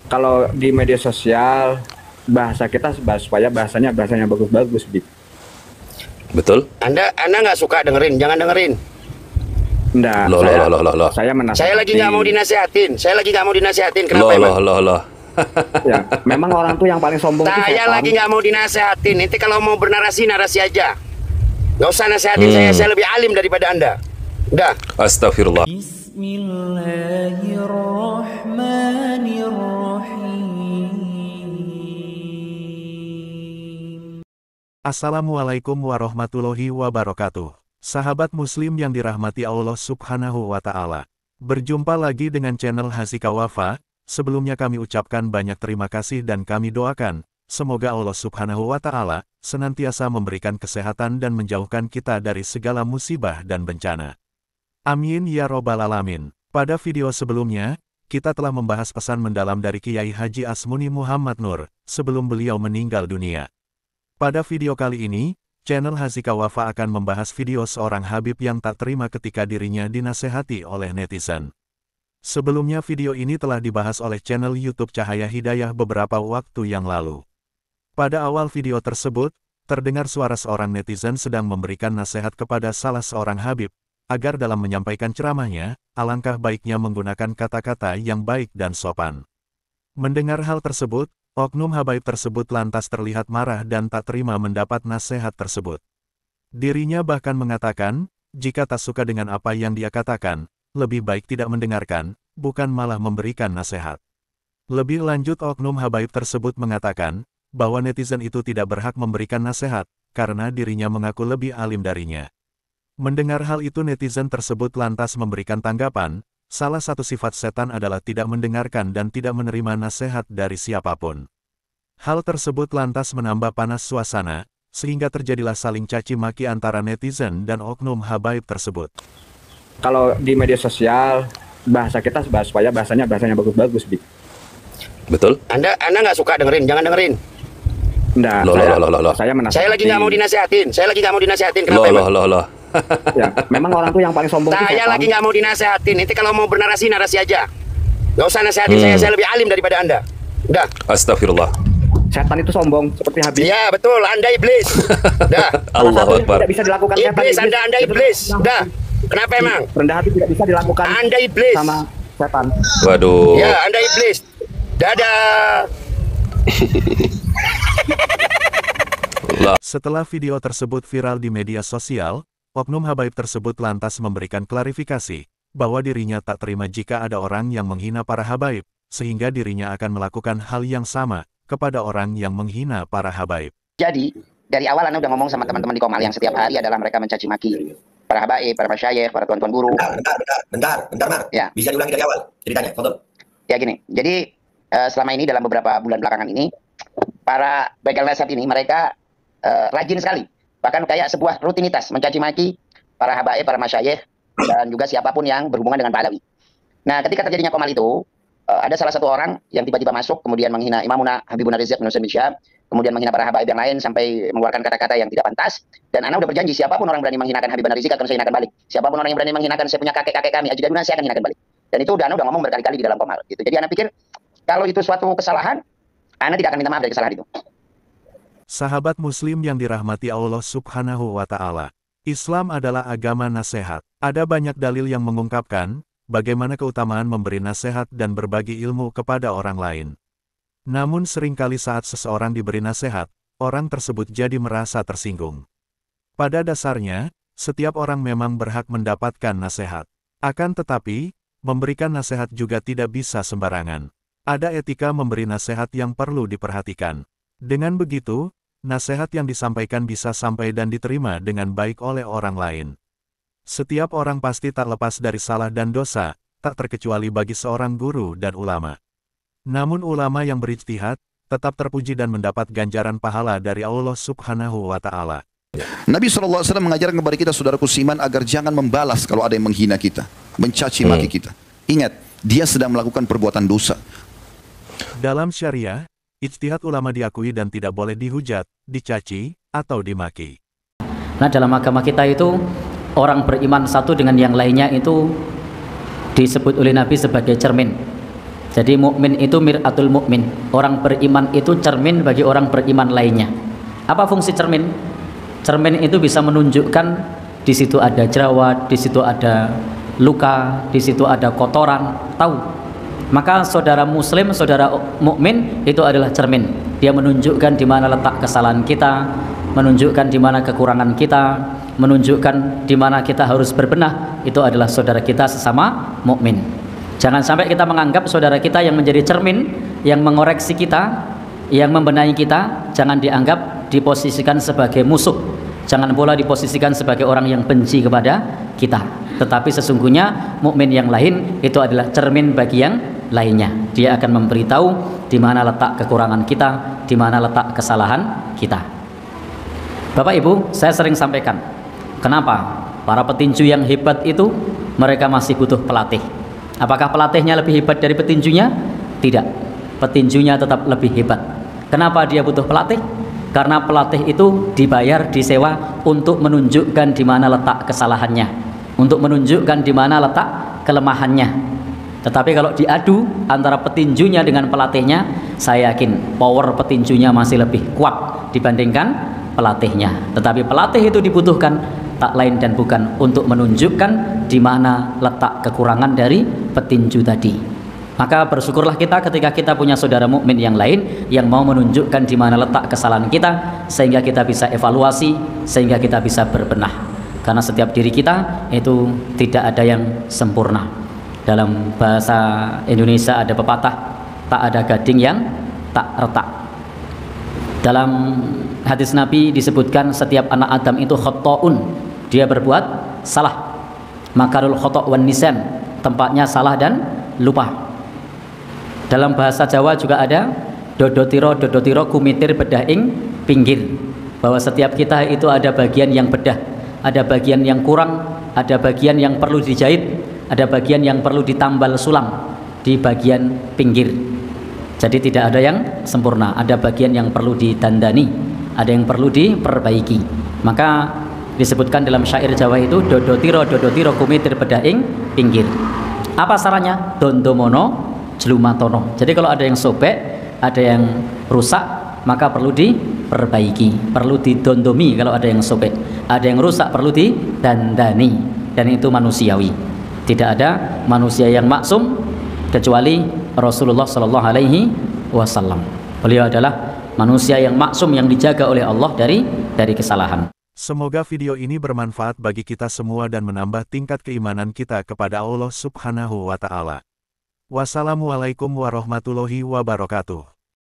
Kalau di media sosial bahasa kita supaya bahasanya bagus-bagus gitu. Betul? Anda nggak suka dengerin, jangan dengerin. Enggak, Loh, saya loh, loh, loh, loh. saya Saya lagi nggak mau menasehati. dinasehatin. Kenapa Loh, emang? loh, loh, loh. Ya, memang orang tuh yang paling sombong tuh Saya setan. lagi nggak mau dinasehatin. Nanti kalau mau bernarasi, narasi aja. Nggak usah nasehatin saya lebih alim daripada Anda. Udah. Astagfirullah. Assalamualaikum warahmatullahi wabarakatuh. Sahabat muslim yang dirahmati Allah subhanahu wa ta'ala. Berjumpa lagi dengan channel Hasika Wafa. Sebelumnya kami ucapkan banyak terima kasih dan kami doakan, semoga Allah subhanahu wa ta'ala senantiasa memberikan kesehatan dan menjauhkan kita dari segala musibah dan bencana. Amin ya robbal alamin. Pada video sebelumnya, kita telah membahas pesan mendalam dari Kiai Haji Asmuni Muhammad Nur, sebelum beliau meninggal dunia. Pada video kali ini, channel Hasika Wafa akan membahas video seorang Habib yang tak terima ketika dirinya dinasehati oleh netizen. Sebelumnya video ini telah dibahas oleh channel YouTube Cahaya Hidayah beberapa waktu yang lalu. Pada awal video tersebut, terdengar suara seorang netizen sedang memberikan nasihat kepada salah seorang Habib, agar dalam menyampaikan ceramahnya, alangkah baiknya menggunakan kata-kata yang baik dan sopan. Mendengar hal tersebut, oknum habaib tersebut lantas terlihat marah dan tak terima mendapat nasihat tersebut. Dirinya bahkan mengatakan, jika tak suka dengan apa yang dia katakan, lebih baik tidak mendengarkan, bukan malah memberikan nasihat. Lebih lanjut oknum habaib tersebut mengatakan, bahwa netizen itu tidak berhak memberikan nasihat, karena dirinya mengaku lebih alim darinya. Mendengar hal itu netizen tersebut lantas memberikan tanggapan, salah satu sifat setan adalah tidak mendengarkan dan tidak menerima nasihat dari siapapun. Hal tersebut lantas menambah panas suasana, sehingga terjadilah saling caci maki antara netizen dan oknum habaib tersebut. Kalau di media sosial bahasa kita supaya bahasanya bagus-bagus gitu. Betul? Anda nggak suka dengerin, jangan dengerin. Enggak, Loh, loh, loh, loh. saya menasehati. Saya lagi nggak mau dinasehatin. Kenapa Loh, emang? loh, loh, loh. Ya, memang orang tuh yang paling sombong tuh Saya setan. lagi nggak mau dinasehatin. Nanti kalau mau bernarasi, narasi aja. Nggak usah nasehatin saya lebih alim daripada Anda. Udah. Astagfirullah. Setan itu sombong seperti Habib. Iya betul, Anda iblis. Udah. Salah satu yang Allahu Akbar. tidak bisa dilakukan setan. Iblis, Anda iblis. Udah. Kenapa emang? Rendah hati tidak bisa dilakukan Anda iblis. sama setan. Waduh. Ya, Anda iblis. Dadah. Setelah video tersebut viral di media sosial, oknum habaib tersebut lantas memberikan klarifikasi, bahwa dirinya tak terima jika ada orang yang menghina para habaib, sehingga dirinya akan melakukan hal yang sama kepada orang yang menghina para habaib. Jadi, dari awal Anda udah ngomong sama teman-teman di Komal yang setiap hari adalah mereka mencaci maki para habaib, para masyayikh, para tuan-tuan guru. Bentar, Mar. Ya. Bisa diulangi dari awal ceritanya, Fadol. Ya gini, jadi selama ini dalam beberapa bulan belakangan ini, para begal nasihat ini mereka rajin sekali. Bahkan kayak sebuah rutinitas mencaci maki para habaib, para masyayikh, dan juga siapapun yang berhubungan dengan Pak Alawi. Nah, ketika terjadinya Komal itu, ada salah satu orang yang tiba-tiba masuk, kemudian menghina Imamuna Habibuna Rizik bin Hussein bin Syihab, kemudian menghina para habaib yang lain sampai mengeluarkan kata-kata yang tidak pantas. Dan Ana udah berjanji, siapapun orang berani menghinakan Habibuna Rizik akan saya hinakan balik. Siapapun orang yang berani menghinakan saya punya kakek-kakek kami, Aji Gaduna, saya akan hinakan balik. Dan itu Ana udah ngomong berkali-kali di dalam Komal. Gitu. Jadi Ana pikir, kalau itu suatu kesalahan, Ana tidak akan minta maaf dari kesalahan itu. Sahabat muslim yang dirahmati Allah subhanahu wa ta'ala. Islam adalah agama nasihat. Ada banyak dalil yang mengungkapkan, bagaimana keutamaan memberi nasihat dan berbagi ilmu kepada orang lain. Namun seringkali saat seseorang diberi nasihat, orang tersebut jadi merasa tersinggung. Pada dasarnya, setiap orang memang berhak mendapatkan nasihat. Akan tetapi, memberikan nasihat juga tidak bisa sembarangan. Ada etika memberi nasihat yang perlu diperhatikan. Dengan begitu, nasihat yang disampaikan bisa sampai dan diterima dengan baik oleh orang lain. Setiap orang pasti tak lepas dari salah dan dosa, tak terkecuali bagi seorang guru dan ulama. Namun ulama yang berijtihad, tetap terpuji dan mendapat ganjaran pahala dari Allah subhanahu wa ta'ala. Nabi SAW mengajarkan kepada kita, saudaraku Siman, agar jangan membalas kalau ada yang menghina kita, mencaci maki kita. Ingat, dia sedang melakukan perbuatan dosa. Dalam syariah, ijtihad ulama diakui dan tidak boleh dihujat, dicaci, atau dimaki. Nah, dalam agama kita itu, orang beriman satu dengan yang lainnya itu disebut oleh Nabi sebagai cermin. Jadi mukmin itu mir'atul mukmin. Orang beriman itu cermin bagi orang beriman lainnya. Apa fungsi cermin? Cermin itu bisa menunjukkan di situ ada jerawat, di situ ada luka, di situ ada kotoran, tahu. Maka saudara muslim, saudara mukmin itu adalah cermin. Dia menunjukkan di mana letak kesalahan kita, menunjukkan di mana kekurangan kita, menunjukkan di mana kita harus berbenah. Itu adalah saudara kita sesama mukmin. Jangan sampai kita menganggap saudara kita yang menjadi cermin, yang mengoreksi kita, yang membenahi kita, jangan dianggap diposisikan sebagai musuh. Jangan pula diposisikan sebagai orang yang benci kepada kita. Tetapi sesungguhnya mukmin yang lain itu adalah cermin bagi yang lainnya. Dia akan memberitahu di mana letak kekurangan kita, di mana letak kesalahan kita. Bapak Ibu, saya sering sampaikan, kenapa para petinju yang hebat itu mereka masih butuh pelatih. Apakah pelatihnya lebih hebat dari petinjunya? Tidak. Petinjunya tetap lebih hebat. Kenapa dia butuh pelatih? Karena pelatih itu dibayar, disewa untuk menunjukkan di mana letak kesalahannya, untuk menunjukkan di mana letak kelemahannya. Tetapi kalau diadu antara petinjunya dengan pelatihnya, saya yakin power petinjunya masih lebih kuat dibandingkan pelatihnya. Tetapi pelatih itu dibutuhkan tak lain dan bukan untuk menunjukkan di mana letak kekurangan dari petinju tadi. Maka bersyukurlah kita ketika kita punya saudara mukmin yang lain yang mau menunjukkan di mana letak kesalahan kita, sehingga kita bisa evaluasi, sehingga kita bisa berbenah. Karena setiap diri kita itu tidak ada yang sempurna. Dalam bahasa Indonesia ada pepatah, tak ada gading yang tak retak. Dalam hadis Nabi disebutkan setiap anak Adam itu khotoun, dia berbuat salah. Makarul khoto' wan nisan, tempatnya salah dan lupa. Dalam bahasa Jawa juga ada dodotiro kumitir bedah ing pinggir, bahwa setiap kita itu ada bagian yang bedah, ada bagian yang kurang, ada bagian yang perlu dijahit, ada bagian yang perlu ditambal sulam di bagian pinggir. Jadi tidak ada yang sempurna, ada bagian yang perlu ditandani, ada yang perlu diperbaiki. Maka disebutkan dalam syair Jawa itu dodotiro kumitir bedah ing pinggir. Apa sarannya? Dondomono jelumatono. Jadi kalau ada yang sobek, ada yang rusak, maka perlu diperbaiki, perlu didondomi. Kalau ada yang sobek, ada yang rusak, perlu didandani, dan itu manusiawi. Tidak ada manusia yang maksum kecuali Rasulullah Shallallahu Alaihi Wasallam. Beliau adalah manusia yang maksum, yang dijaga oleh Allah dari kesalahan. Semoga video ini bermanfaat bagi kita semua dan menambah tingkat keimanan kita kepada Allah Subhanahu wa Ta'ala. Wassalamualaikum warahmatullahi wabarakatuh.